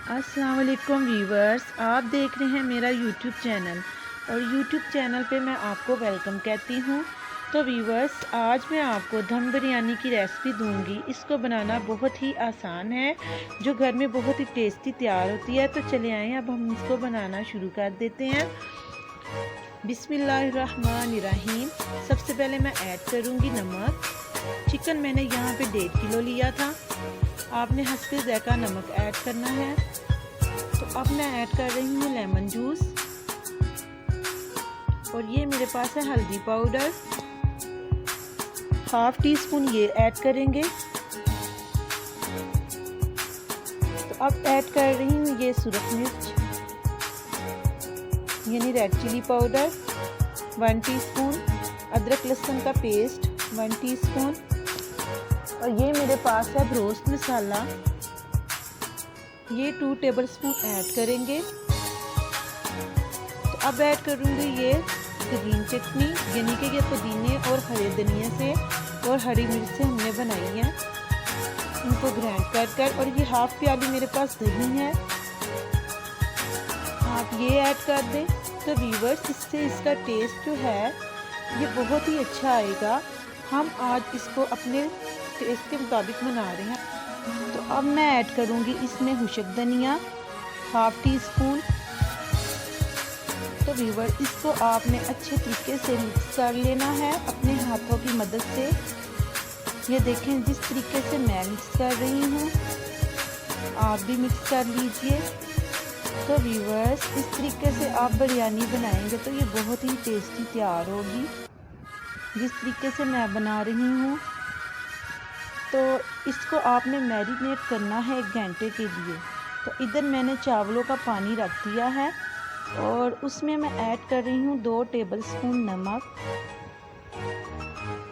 अस्सलाम वालेकुम व्यूवर्स, आप देख रहे हैं मेरा यूट्यूब चैनल और यूट्यूब चैनल पे मैं आपको वेलकम कहती हूँ। तो व्यूवर्स, आज मैं आपको दम बिरयानी की रेसिपी दूंगी। इसको बनाना बहुत ही आसान है, जो घर में बहुत ही टेस्टी तैयार होती है। तो चले आए, अब हम इसको बनाना शुरू कर देते हैं। बिस्मिल्लाहिर्रहमानिर्रहीम। सबसे पहले मैं ऐड करूँगी नमक। चिकन मैंने यहाँ पे 1.5 किलो लिया था। आपने हस्बे ज़ायका नमक ऐड करना है। तो अब मैं ऐड कर रही हूँ लेमन जूस, और ये मेरे पास है हल्दी पाउडर, हाफ टी स्पून ये ऐड करेंगे। तो अब ऐड कर रही हूँ ये सुरख मिर्च यानी रेड चिली पाउडर 1 टीस्पून, अदरक लहसुन का पेस्ट 1 टीस्पून, और ये मेरे पास है रोस्ट मसाला, ये 2 टेबलस्पून ऐड करेंगे। तो अब ऐड करूँगी ये ग्रीन चटनी, यानी कि ये पुदीने और हरे धनिया से और हरी मिर्च से हमने बनाई है, इनको ग्राइंड कर और ये हाफ प्याली मेरे पास दही है, आप ये ऐड कर दें। तो व्यूवर्स, इससे इसका टेस्ट जो है ये बहुत ही अच्छा आएगा। हम आज इसको अपने टेस्ट के मुताबिक बना रहे हैं। तो अब मैं ऐड करूँगी इसमें खुशक धनिया हाफ टी स्पून। तो व्यूवर, इसको आपने अच्छे तरीके से मिक्स कर लेना है अपने हाथों की मदद से। ये देखें, जिस तरीके से मैं मिक्स कर रही हूँ आप भी मिक्स कर लीजिए। तो व्यूवर्स, इस तरीके से आप बिरयानी बनाएंगे तो ये बहुत ही टेस्टी तैयार होगी, जिस तरीके से मैं बना रही हूँ। तो इसको आपने मैरिनेट करना है 1 घंटे के लिए। तो इधर मैंने चावलों का पानी रख दिया है और उसमें मैं ऐड कर रही हूँ 2 टेबलस्पून नमक,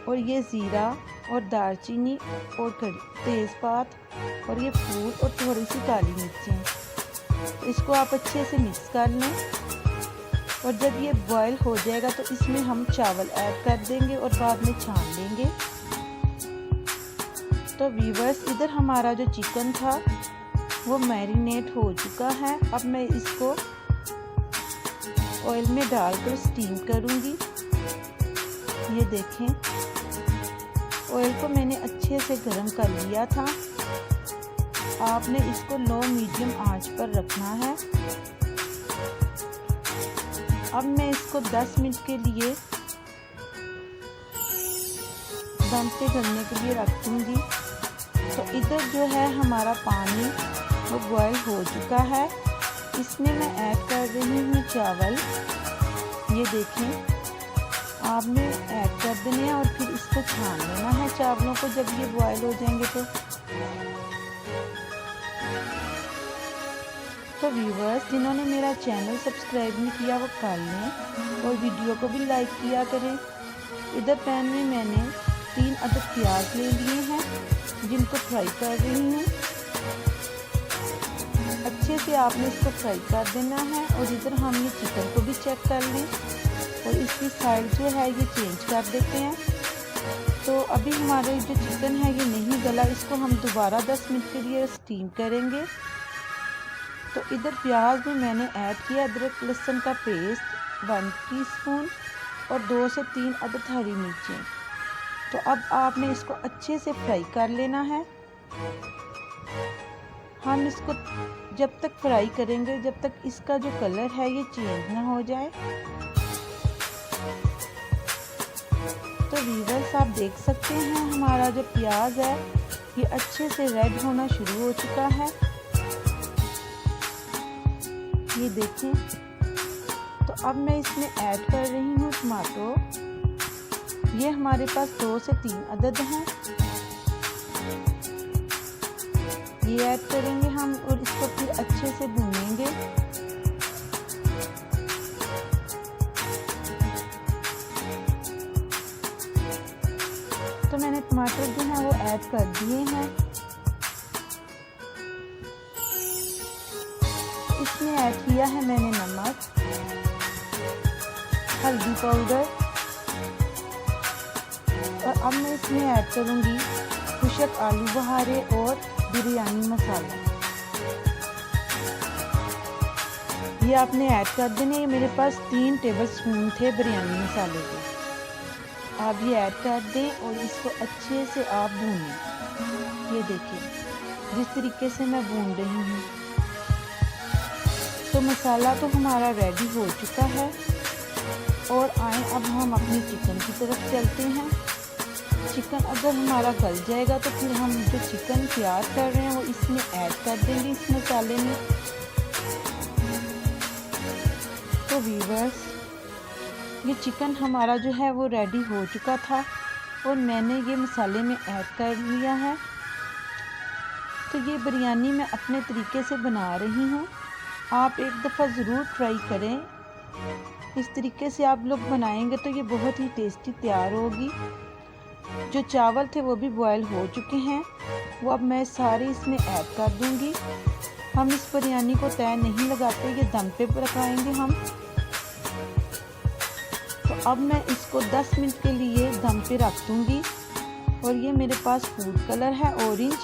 और ये ज़ीरा और दालचीनी और तेज़पात और ये फूल और थोड़ी सी काली मिर्चें। तो इसको आप अच्छे से मिक्स कर लें, और जब ये बॉयल हो जाएगा तो इसमें हम चावल ऐड कर देंगे और बाद में छान लेंगे। तो व्यूवर्स, इधर हमारा जो चिकन था वो मैरिनेट हो चुका है। अब मैं इसको ऑयल में डालकर स्टीम करूँगी। ये देखें, ऑयल को मैंने अच्छे से गर्म कर लिया था। आपने इसको लो मीडियम आंच पर रखना है। अब मैं इसको 10 मिनट के लिए दम पे गलने के लिए रख दूँगी। तो इधर जो है हमारा पानी वो बॉयल हो चुका है। इसमें मैं ऐड कर रही हूँ चावल। ये देखें, आपने ऐड कर देने हैं और फिर इसको छान लेना है चावलों को जब ये बॉयल हो जाएंगे। तो व्यूवर्स, जिन्होंने मेरा चैनल सब्सक्राइब नहीं किया वो कर लें और वीडियो को भी लाइक किया करें। इधर पैन में मैंने 3 अदद प्याज ले लिए हैं, जिनको फ्राई कर रही हूँ। अच्छे से आपने इसको फ्राई कर देना है। और इधर हम ये चिकन को भी चेक कर लें और इसकी साइड जो है ये चेंज कर देते हैं। तो अभी हमारा जो चिकन है ये नहीं गला, इसको हम दोबारा 10 मिनट के लिए स्टीम करेंगे। तो इधर प्याज में मैंने ऐड किया अदरक लहसुन का पेस्ट 1 टीस्पून और 2 से 3 अदद हरी मिर्चें। तो अब आपने इसको अच्छे से फ्राई कर लेना है। हम इसको जब तक फ्राई करेंगे जब तक इसका जो कलर है ये चेंज ना हो जाए। तो व्यूअर्स, आप देख सकते हैं हमारा जो प्याज है ये अच्छे से रेड होना शुरू हो चुका है। ये देखें। तो अब मैं इसमें ऐड कर रही हूँ टमाटो। ये हमारे पास 2 से 3 अदद हैं। ये ऐड करेंगे हम और इसको फिर अच्छे से भूनेंगे। तो मैंने टमाटर जो है वो ऐड कर दिए हैं। इसमें ऐड किया है मैंने नमक, हल्दी पाउडर, और अब मैं इसमें ऐड करूँगी खुशक आलू बुखारे और बिरयानी मसाला। ये आपने ऐड कर देने। ये मेरे पास 3 टेबलस्पून थे बिरयानी मसाले के। आप ये ऐड कर दें और इसको अच्छे से आप भूनें। ये देखिए जिस तरीके से मैं भून रही हूँ। तो मसाला तो हमारा रेडी हो चुका है। और आए अब हम अपनी चिकन की तरफ चलते हैं। चिकन अगर हमारा गल जाएगा तो फिर हम जो चिकन तैयार कर रहे हैं वो इसमें ऐड कर देंगे, इस मसाले में। तो व्यूअर्स, ये चिकन हमारा जो है वो रेडी हो चुका था और मैंने ये मसाले में ऐड कर लिया है। तो ये बिरयानी मैं अपने तरीके से बना रही हूँ। आप एक दफ़ा ज़रूर ट्राई करें। इस तरीके से आप लोग बनाएंगे तो ये बहुत ही टेस्टी तैयार होगी। जो चावल थे वो भी बॉयल हो चुके हैं, वो अब मैं सारे इसमें ऐड कर दूंगी। हम इस बिरयानी को तय नहीं लगाते, ये दम पे पकाएंगे हम। तो अब मैं इसको 10 मिनट के लिए दम पे रख दूंगी। और ये मेरे पास फूड कलर है ऑरेंज,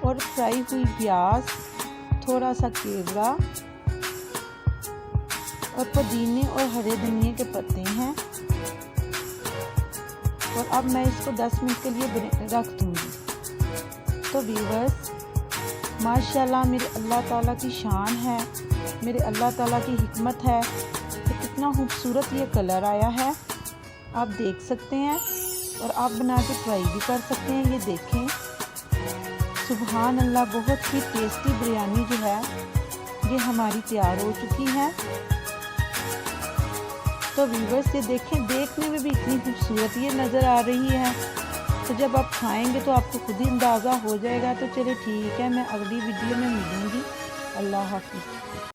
और फ्राई हुई प्याज, थोड़ा सा केवड़ा और पुदीने और हरे धनिए के पत्ते हैं। और अब मैं इसको 10 मिनट के लिए रख दूंगी। तो व्यूअर्स, माशाल्लाह मेरे अल्लाह ताला की शान है, मेरे अल्लाह ताला की हिकमत है कि कितना खूबसूरत ये कलर आया है। आप देख सकते हैं और आप बना के ट्राई भी कर सकते हैं। ये देखें, सुभान अल्लाह, बहुत ही टेस्टी बिरयानी जो है ये हमारी तैयार हो चुकी है। तो व्यूअर्स, ये देखें, देखने में भी इतनी खूबसूरत ये नज़र आ रही है। तो जब आप खाएंगे तो आपको खुद ही अंदाज़ा हो जाएगा। तो चलिए ठीक है, मैं अगली वीडियो में मिलूँगी। अल्लाह हाफ़िज़।